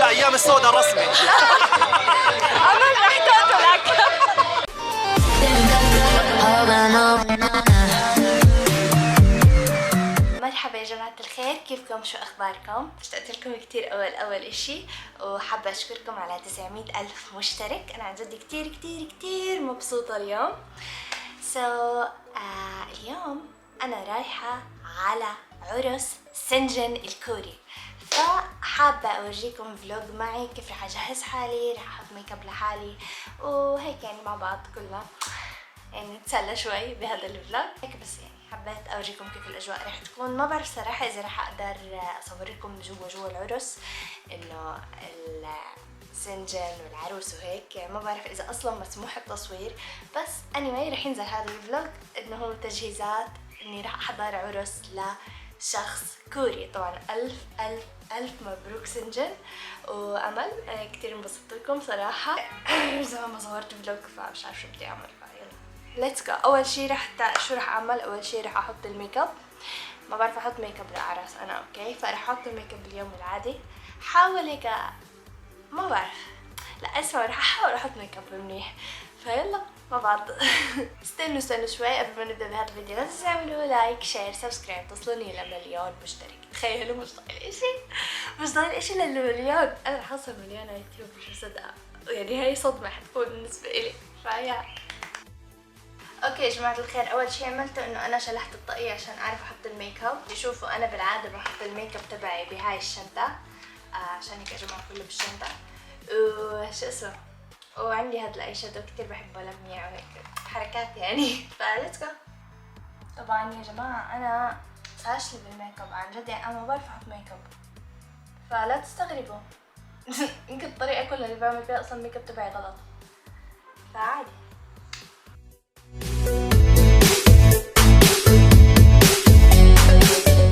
هلا ايام السودا الرسمي. عمل رح تقتلك. مرحبا يا جماعة الخير، كيفكم؟ شو أخباركم؟ اشتقت لكم كتير أول إشي، وحابة أشكركم على 900 ألف مشترك. أنا عن جد كتير كتير كتير مبسوطة اليوم. اليوم أنا رايحة على عرس سنجن الكوري، فحابة أورجيكم فلوج معي كيف رح أجهز حالي، رح أحط ميك اب لحالي وهيك يعني مع بعض كلنا يعني نتسلى شوي بهذا الفلوج هيك. بس يعني حبيت اورجيكم كيف الاجواء رح تكون. ما بعرف صراحه اذا رح اقدر اصور لكم جوا العرس انه السنجن والعروس وهيك، يعني ما بعرف اذا اصلا مسموح التصوير. بس anyway رح ينزل هذا الفلوج انه تجهيزات اني رح احضر عرس لشخص كوري. طبعا الف الف الف مبروك سنجن وامل، كتير انبسطت لكم صراحه. زمان ما صورت فلوج فمش عارفه شو بدي اعمل. ليتس جو. اول شي شو رح اعمل؟ اول شي رح احط الميك اب. ما بعرف احط ميك اب للاعراس انا، اوكي؟ فرح احط الميك اب اليوم العادي. حاول هيك، ما بعرف، لا اسمع، رح احاول احط ميك اب منيح. فيلا مع بعض. استنوا شوي قبل ما نبدا بهذا الفيديو. لا تنسوا تعملوا لايك شير سبسكرايب، توصلوني لمليون مشترك. تخيلوا مش ضايل اشي للمليون. انا رح اوصل مليون على يوتيوب، مش مصدقه يعني. هاي صدمه حتكون بالنسبه الي. فيا اوكي يا جماعه الخير، اول شيء عملته انه انا شلحت الطاقية عشان اعرف احط الميك اب. شوفوا انا بالعاده بحط الميك اب تبعي بهاي الشنطه، عشان هيك يا جماعه كله بالشنطه. وشو اسمه، وعندي هذا الاي شادو كثير بحبه لميع وهيك حركات يعني. فليتس جو. طبعا يا جماعه انا فاشله بالميك اب عن جد، يعني انا ما بعرف احط ميك اب، فلا تستغربوا. يمكن الطريقه كلها اللي بعمل فيها اصلا الميك اب تبعي غلط، فعادي.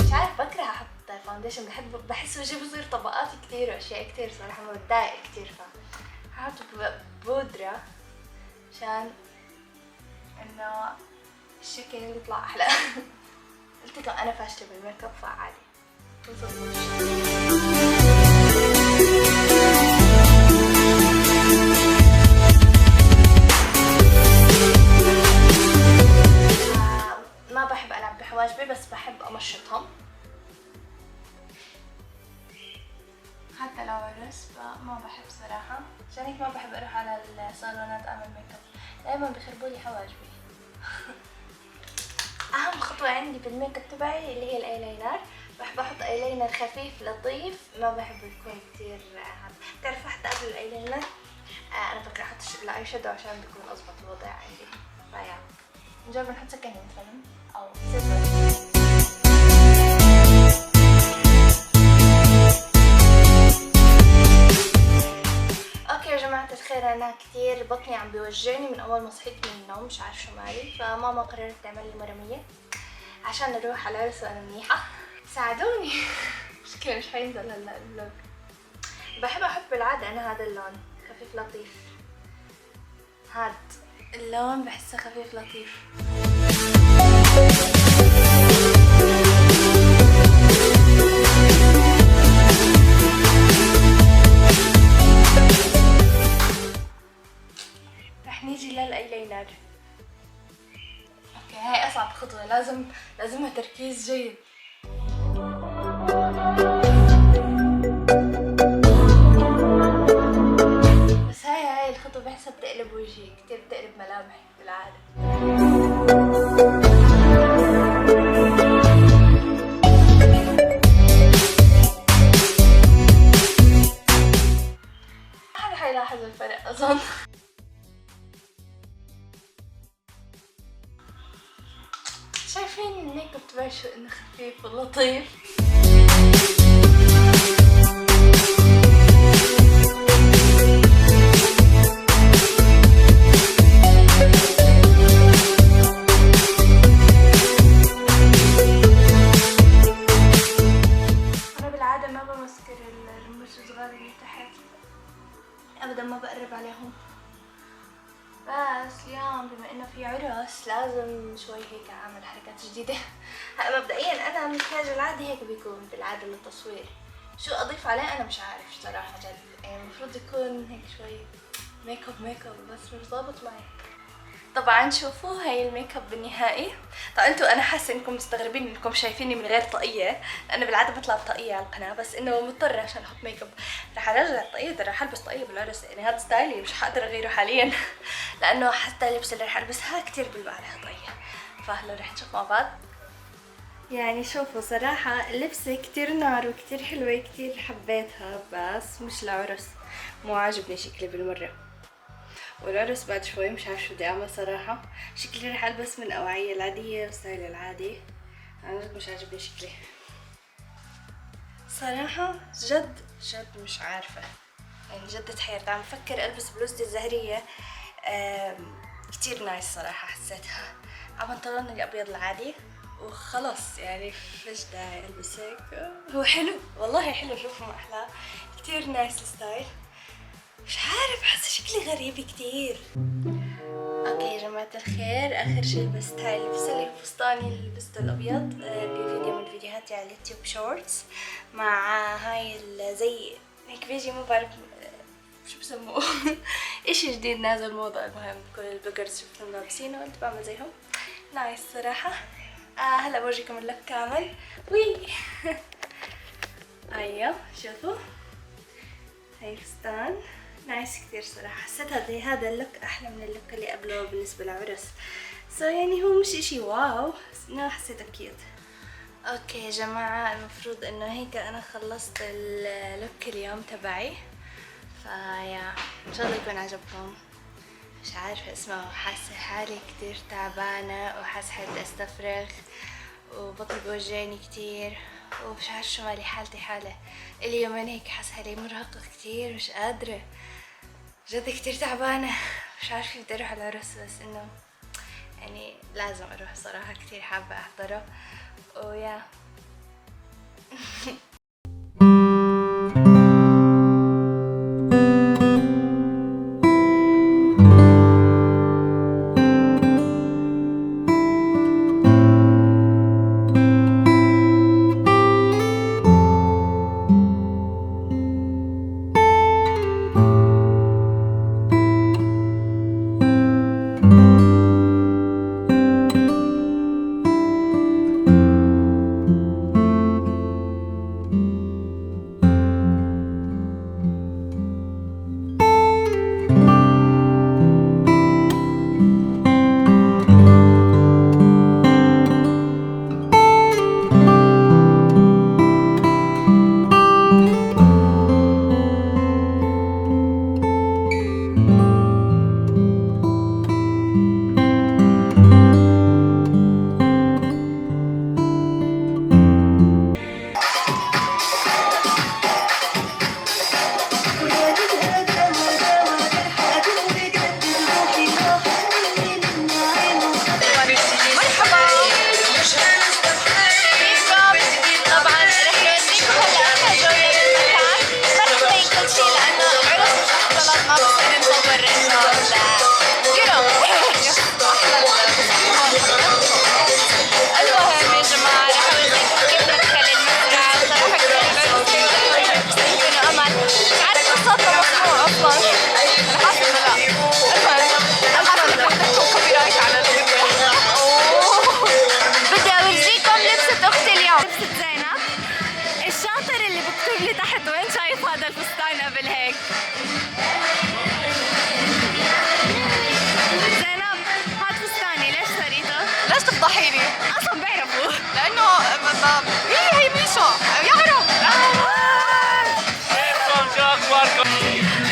مش عارف، بكره احط فاونديشن، بحس وجهي بصير طبقات كتير واشياء كتير صراحه، ما بتضايق كتير. فحاط بودره عشان انه الشكل يطلع احلى. قلت لكم انا فاشله بالميك اب فعادي. ما بحب العب بحواجبي، بس بحب امشطهم حتى لو عرس، فما بحب صراحه. عشان هيك ما بحب اروح على الصالونات اعمل ميك اب، دائما بخربوا لي حواجبي. اهم خطوه عندي بالميك اب تبعي اللي هي الايلاينر. بحب احط ايلاينر خفيف لطيف، ما بحب يكون كتير هذا. بتعرفوا حتى قبل الايلاينر انا بكره احط الاي شادو عشان بيكون اضبط الوضع عندي. فيا نجرب نحط سكني مثلا او سيلفر. اوكي يا جماعة الخير، انا كتير بطني عم بيوجعني من اول ما صحيت من النوم، مش عارف شو مالي. فماما قررت تعمل لي مرمية عشان اروح على العرس وانا منيحة. ساعدوني. مشكلة مش حينزل هلا الفلوج. بحب احط بالعادة انا هذا اللون خفيف لطيف، هاد اللون بحسه خفيف لطيف. رح نيجي للايلاينر. اوكي هاي اصعب خطوة، لازمها تركيز جيد. بس هاي الخطوة بحسها بتقلب وجهي كتير، بتقلب ملامحي بالعادة. حدا حيلاحظ الفرق اظن. شايفين الميك اب تبعي شو انه خفيف ولطيف. انا بالعادة ما بمسكر الرموش الصغار اللي تحت ابدا، ما بقرب عليهم. بس اليوم بما انه في عرس لازم شوي هيك اعمل حركات جديدة. مبدئيا انا مكياج العادي هيك بيكون بالعادة للتصوير، شو اضيف عليه انا مش عارف صراحه جد. يعني المفروض يكون هيك شوي ميك اب بس مش ضابط معي. طبعا شوفوا هاي الميك اب بالنهائي. طبعا انتوا انا حاسه انكم مستغربين انكم شايفيني من غير طاقيه، لانه بالعاده بطلع بطاقيه على القناه، بس انه مضطره عشان احط ميك اب. رح ارجع الطاقيه، ترى رح البس طاقيه بالعرس، يعني هذا ستايلي مش حقدر اغيره حاليا لانه حتى اللبس اللي رح البسها كثير بلبق عليها طاقيه. فهلا رح نشوف مع بعض. يعني شوفوا صراحة اللبسة كتير نار وكتير حلوة، كتير حبيتها، بس مش لعرس، مو عاجبني شكلي بالمرة. والعرس بعد شوي مش عارف شو بدي اعمل صراحة. شكلي رح البس من أوعية العادية وستايل العادي، عن جد مش عاجبني شكلي صراحة. جد مش عارفة، يعني جد تحيرت. عم بفكر البس بلوزتي الزهرية كتير نايس صراحة، حسيتها على بنطلون الابيض العادي وخلص، يعني فيش داعي البس هيك. هو حلو والله حلو، شوفوا ما احلاه، كتير نايس الستايل. مش عارف، حاسه شكلي غريب كتير. اوكي يا جماعه الخير، اخر شي لبست هاي اللبسه اللي هو فستاني اللي لبسته الابيض بفيديو من فيديوهاتي على اليوتيوب شورتس، مع هاي زي هيك بيجي ما بعرف شو بسموه اشي جديد نازل موضة. المهم كل البلوجرز شفتهم لابسينه وقلت بعمل زيهم، نايس صراحة. هلا بورجيكم اللوك كامل. وي ايوه شوفوا هاي فستان نايس كتير صراحة. حسيت هذا اللوك احلى من اللوك اللي قبله بالنسبة للعرس. يعني هو مش اشي واو، بس انه حسيته كيوت. اوكي يا جماعة، المفروض انه هيك انا خلصت اللوك اليوم تبعي، فيا ان شاء الله يكون عجبكم. مش عارفة اسمه، حاسة حالي كتير تعبانة وحاسة حالي استفرغ وبطني بوجعني كتير ومش عارفة شو مالي، حالتي حالة اليومين هيك، حاسة حالي مرهقة كتير، مش قادرة جد، كتير تعبانة. مش عارفة بدي اروح على العرس، بس انه يعني لازم اروح صراحة، كتير حابة احضره ويا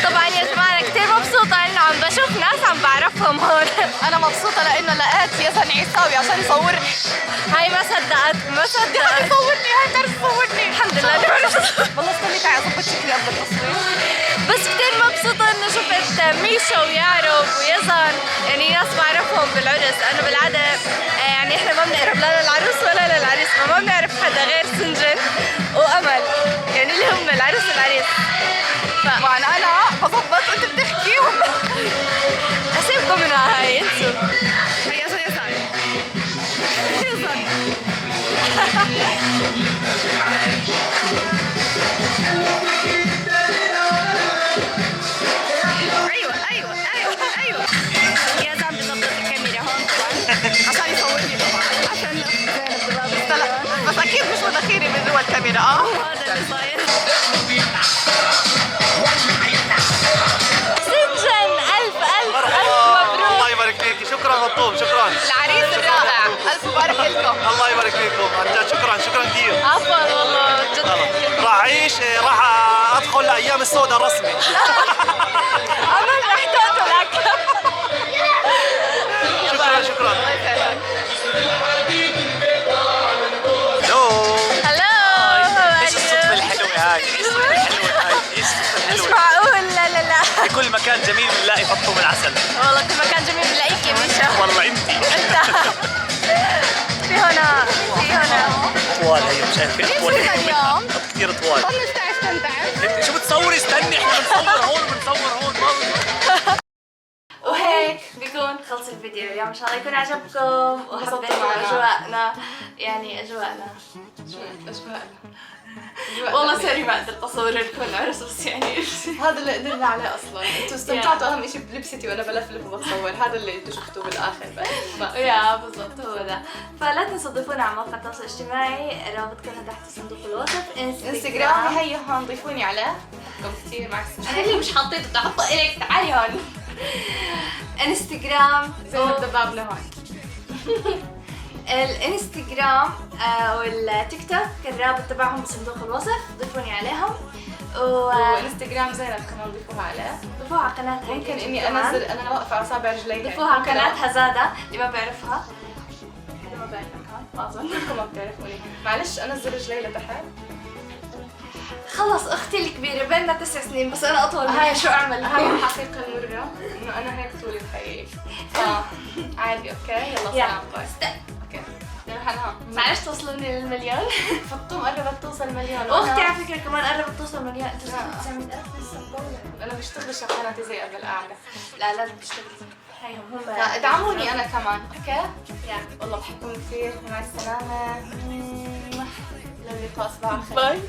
طبعا يا جماعة أنا كتير مبسوطة إنه عم بشوف ناس عم بعرفهم هون. أنا مبسوطة لأنه لقيت يزن عيساوي عشان يصورني. هاي ما صدقت يصورني، هاي تعرف تصورني. الحمد لله والله استنيت على أظبط شكلي قبل التصوير. بس كتير مبسوطة إنه شفت ميشا ويعرب ويزن، يعني ناس بعرفهم بالعرس. أنا بالعادة يعني إحنا ما بنقرب لا للعروس ولا للعريس، ما بنعرف حدا غير سنجن وأمل، يعني اللي هم العرس والعريس. وانا بظبط وانت بتحكي اسيبكم منها هاي انتو. هيا يسار يسار فيكم عن جد، شكرا كثير. عفوا والله جد. راح اعيش، راح ادخل لايام السوداء الرسمي. عمل رح تقتلك. شكرا. ايش الصدفة الحلوة هاي؟ مش معقول. لا في كل مكان جميل بنلاقي فطوم العسل. والله كل مكان جميل بلاقيك يا ميشا. والله انت في هنا طوال، هي مش عارف طوال اليوم كثير طوال. شو بتصوري؟ استني، احنا بنصور هون وهيك بيكون خلص الفيديو اليوم. ان شاء الله يكون عجبكم وحبيتوا اجواءنا. يعني اجواءنا والله سوري ما قدرت اصور لكم العرس، بس يعني هذا اللي قدرنا عليه اصلا. انتوا استمتعتوا اهم شيء بلبستي وانا بلفلف وبتصور، هذا اللي انتوا شفتوه بالاخر بس. يا بالضبط هو ده. فلا تنسوا تضيفونا على مواقع التواصل الاجتماعي، رابطكم تحت صندوق الوصف. انستغرام هي هون، ضيفوني عليه، بحبكم كثير. مع السلامه. اللي مش حطيته بدي احطه الك، تعالي هون. انستغرام زينب دباب لهون. الانستغرام والتيك توك الرابط تبعهم بصندوق الوصف، ضيفوني عليهم. وانستغرام زينب كمان ضيفوها عليه. ضيفوها على قناتها. ممكن اني انزل انا واقفه على اصابع رجلي. ضيفوها على قناتها زاده اللي ما بيعرفها. حدا ما بيعرفها كمان ما اظن كلكم ما بتعرفوني. معلش انزل رجلي لتحت. خلص اختي الكبيره بيننا 9 سنين بس انا اطول منها. شو اعمل؟ هاي الحقيقه المره انه انا هيك طولي الحقيقي. عادي. اوكي يلا سلام باي. اوكي نروح معلش توصلوني للمليون. فطوم قربت توصل مليون. واختي على فكره كمان قربت توصل مليون. انت 900,000 لسه مضوله. انا بشتغل شغلانتي زي قبل قاعده. لا لازم تشتغلي. هيهم هم ادعموني انا كمان. اوكي يا والله بحبكم كثير. مع السلامه. للقاء. صباح الخير. باي.